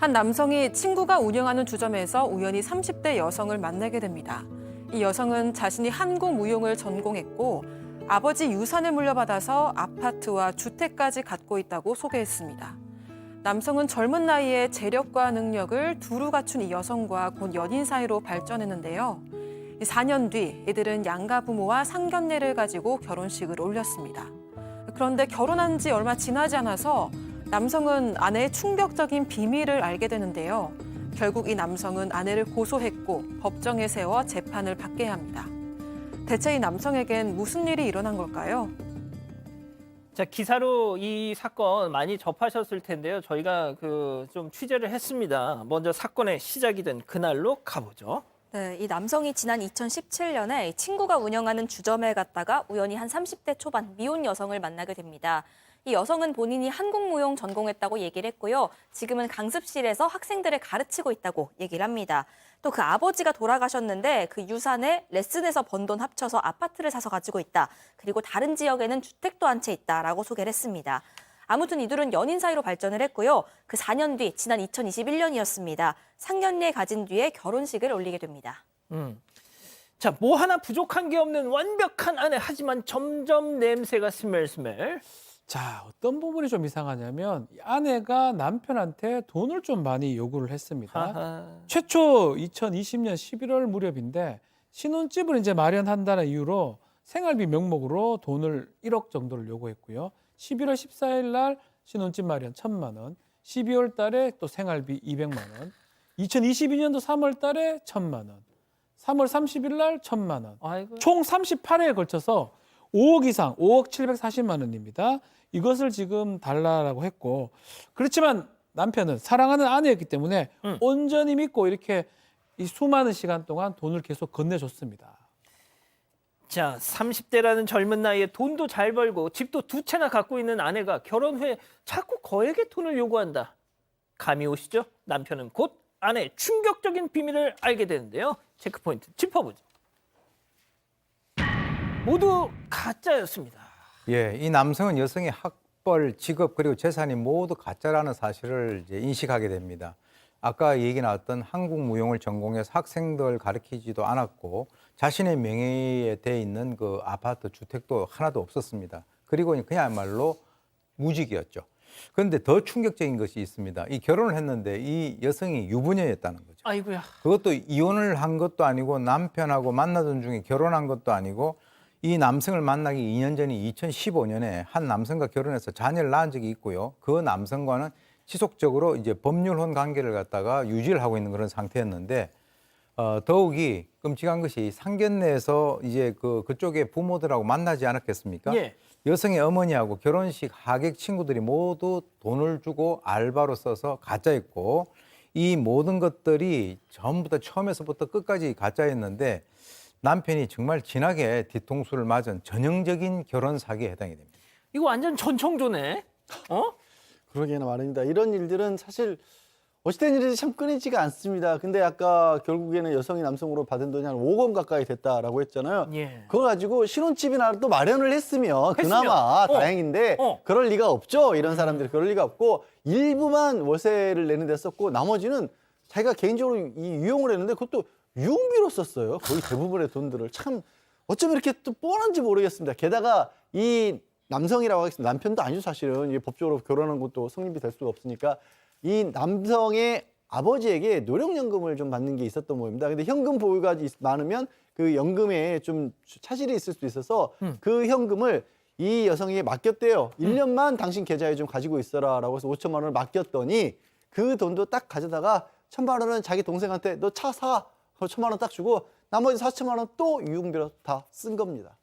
한 남성이 친구가 운영하는 주점에서 우연히 30대 여성을 만나게 됩니다. 이 여성은 자신이 한국 무용을 전공했고 아버지 유산을 물려받아서 아파트와 주택까지 갖고 있다고 소개했습니다. 남성은 젊은 나이에 재력과 능력을 두루 갖춘 이 여성과 곧 연인 사이로 발전했는데요. 4년 뒤 이들은 양가 부모와 상견례를 가지고 결혼식을 올렸습니다. 그런데 결혼한 지 얼마 지나지 않아서 남성은 아내의 충격적인 비밀을 알게 되는데요. 결국 이 남성은 아내를 고소했고 법정에 세워 재판을 받게 합니다. 대체 이 남성에겐 무슨 일이 일어난 걸까요? 자, 기사로 이 사건 많이 접하셨을 텐데요. 저희가 좀 취재를 했습니다. 먼저 사건의 시작이 된 그날로 가보죠. 네, 이 남성이 지난 2017년에 친구가 운영하는 주점에 갔다가 우연히 한 30대 초반 미혼 여성을 만나게 됩니다. 이 여성은 본인이 한국무용 전공했다고 얘기를 했고요. 지금은 강습실에서 학생들을 가르치고 있다고 얘기를 합니다. 또 그 아버지가 돌아가셨는데 그 유산에 레슨에서 번 돈 합쳐서 아파트를 사서 가지고 있다. 그리고 다른 지역에는 주택도 한 채 있다라고 소개를 했습니다. 아무튼 이들은 연인 사이로 발전을 했고요. 그 4년 뒤 지난 2021년이었습니다. 상견례 가진 뒤에 결혼식을 올리게 됩니다. 자, 뭐 하나 부족한 게 없는 완벽한 아내. 하지만 점점 냄새가 스멜스멜. 자, 어떤 부분이 좀 이상하냐면 이 아내가 남편한테 돈을 좀 많이 요구를 했습니다. 아하. 최초 2020년 11월 무렵인데 신혼집을 이제 마련한다는 이유로 생활비 명목으로 돈을 1억 정도를 요구했고요. 11월 14일 날 신혼집 마련 1,000만 원, 12월 달에 또 생활비 200만 원, 2022년도 3월 달에 1,000만 원, 3월 30일 날 1,000만 원, 아이고. 총 38회에 걸쳐서 5억 이상, 5억 740만 원입니다. 이것을 지금 달라고 했고, 그렇지만 남편은 사랑하는 아내였기 때문에 온전히 믿고 이렇게 이 수많은 시간 동안 돈을 계속 건네줬습니다. 자, 30대라는 젊은 나이에 돈도 잘 벌고 집도 2채나 갖고 있는 아내가 결혼 후에 자꾸 거액의 돈을 요구한다. 감이 오시죠? 남편은 곧 아내의 충격적인 비밀을 알게 되는데요. 체크포인트 짚어보죠. 모두 가짜였습니다. 예, 이 남성은 여성의 학벌, 직업 그리고 재산이 모두 가짜라는 사실을 이제 인식하게 됩니다. 아까 얘기 나왔던 한국 무용을 전공해서 학생들 가르치지도 않았고 자신의 명의에 돼 있는 그 아파트 주택도 하나도 없었습니다. 그리고 그야말로 무직이었죠. 그런데 더 충격적인 것이 있습니다. 이 결혼을 했는데 이 여성이 유부녀였다는 거죠. 아이고야. 그것도 이혼을 한 것도 아니고 남편하고 만나던 중에 결혼한 것도 아니고 이 남성을 만나기 2년 전인 2015년에 한 남성과 결혼해서 자녀를 낳은 적이 있고요. 그 남성과는 지속적으로 이제 법률혼 관계를 갖다가 유지를 하고 있는 그런 상태였는데 더욱이 끔찍한 것이 상견례에서 이제 그쪽의 부모들하고 만나지 않았겠습니까? 예. 여성의 어머니하고 결혼식 하객 친구들이 모두 돈을 주고 알바로 써서 가짜였고 이 모든 것들이 전부 다 처음에서부터 끝까지 가짜였는데 남편이 정말 진하게 뒤통수를 맞은 전형적인 결혼 사기에 해당이 됩니다. 이거 완전 전청조네. 어? 그러게나 말입니다. 이런 일들은 사실 어찌된 일인지 참 끊이지가 않습니다. 근데 아까 결국에는 여성이 남성으로 받은 돈이 한 5억 원 가까이 됐다라고 했잖아요. 예. 그거 가지고 신혼집이나 또 마련을 했으면 그나마 다행인데 그럴 리가 없죠. 이런 사람들이 그럴 리가 없고 일부만 월세를 내는 데 썼고 나머지는 자기가 개인적으로 이 유용을 했는데 그것도 유흥비로 썼어요. 거의 대부분의 돈들을. 참 어쩌면 이렇게 또 뻔한지 모르겠습니다. 게다가 이 남성이라고 하겠습니다. 남편도 아니죠, 사실은. 이게 법적으로 결혼한 것도 성립이 될 수가 없으니까 이 남성의 아버지에게 노령연금을 좀 받는 게 있었던 모양입니다. 근데 현금 보유가 많으면 그 연금에 좀 차질이 있을 수 있어서 그 현금을 이 여성에게 맡겼대요. 1년만 당신 계좌에 좀 가지고 있어라라고 해서 5천만 원을 맡겼더니 그 돈도 딱 가져다가 1,000만 원은 자기 동생한테 너 차 사. 1,000만 원 딱 주고 나머지 4천만 원 또 유흥비로 다 쓴 겁니다.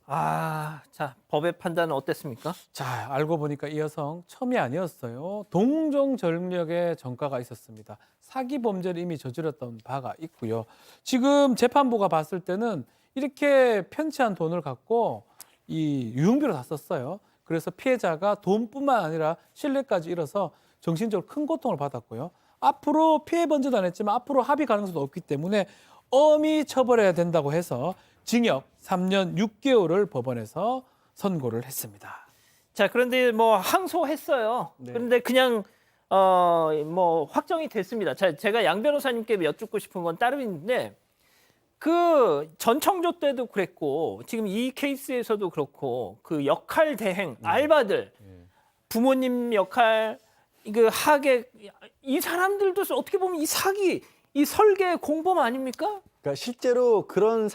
아, 자, 법의 판단은 어땠습니까? 자, 알고 보니까 이 여성 처음이 아니었어요. 동종절력의 전과가 있었습니다. 사기 범죄를 이미 저질렀던 바가 있고요. 지금 재판부가 봤을 때는 이렇게 편치한 돈을 갖고 이 유흥비로 다 썼어요. 그래서 피해자가 돈뿐만 아니라 신뢰까지 잃어서 정신적으로 큰 고통을 받았고요. 앞으로 피해 번지도 안 했지만 앞으로 합의 가능성도 없기 때문에 엄히 처벌해야 된다고 해서 징역 3년 6개월을 법원에서 선고를 했습니다. 자, 그런데 뭐 항소했어요. 네. 그런데 그냥 뭐 확정이 됐습니다. 제가 양 변호사님께 여쭙고 싶은 건 따로 있는데 그 전청조 때도 그랬고 지금 이 케이스에서도 그렇고 그 역할 대행 알바들 부모님 역할 그 하객 이 사람들도 어떻게 보면 이 사기 이 설계 공범 아닙니까? 그러니까 실제로 그런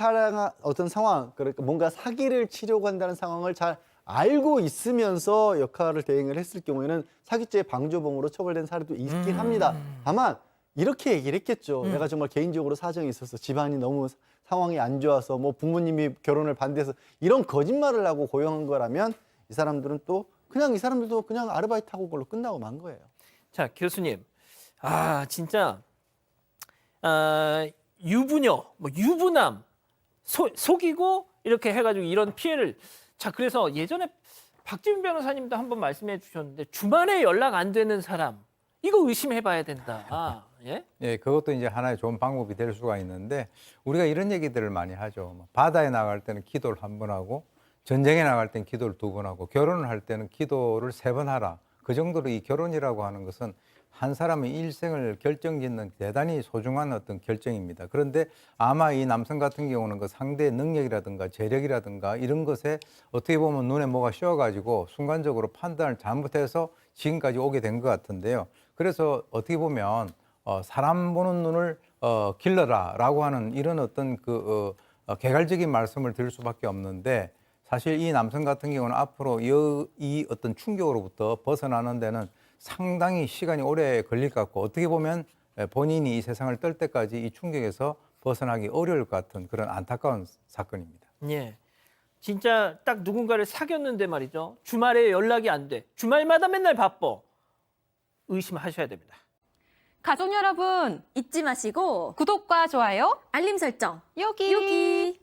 어떤 상황, 그러니까 뭔가 사기를 치려고 한다는 상황을 잘 알고 있으면서 역할을 대행을 했을 경우에는 사기죄 방조범으로 처벌된 사례도 있긴 합니다. 다만 이렇게 얘기를 했겠죠. 내가 정말 개인적으로 사정이 있어서 집안이 너무 상황이 안 좋아서 뭐 부모님이 결혼을 반대해서 이런 거짓말을 하고 고용한 거라면 이 사람들은 또 그냥 이 사람들도 그냥 아르바이트하고 그걸로 끝나고 만 거예요. 자, 교수님. 진짜 유부녀, 뭐 유부남 속이고 이렇게 해가지고 이런 피해를 자 그래서 예전에 박지훈 변호사님도 한번 말씀해 주셨는데 주말에 연락 안 되는 사람 이거 의심해봐야 된다. 예? 예, 그것도 이제 하나의 좋은 방법이 될 수가 있는데 우리가 이런 얘기들을 많이 하죠. 뭐 바다에 나갈 때는 기도를 1번 하고 전쟁에 나갈 때는 기도를 2번 하고 결혼을 할 때는 기도를 3번 하라. 그 정도로 이 결혼이라고 하는 것은 한 사람의 일생을 결정짓는 대단히 소중한 어떤 결정입니다. 그런데 아마 이 남성 같은 경우는 그 상대의 능력이라든가 재력이라든가 이런 것에 어떻게 보면 눈에 뭐가 씌워가지고 순간적으로 판단을 잘못해서 지금까지 오게 된 것 같은데요. 그래서 어떻게 보면 사람 보는 눈을 길러라라고 하는 이런 어떤 개괄적인 말씀을 드릴 수밖에 없는데 사실 이 남성 같은 경우는 앞으로 이 어떤 충격으로부터 벗어나는 데는 상당히 시간이 오래 걸릴 것 같고 어떻게 보면 본인이 이 세상을 뜰 때까지 이 충격에서 벗어나기 어려울 것 같은 그런 안타까운 사건입니다. 예. 진짜 딱 누군가를 사귀었는데 말이죠. 주말에 연락이 안 돼. 주말마다 맨날 바빠. 의심하셔야 됩니다. 가족 여러분, 잊지 마시고 구독과 좋아요 알림 설정 여기.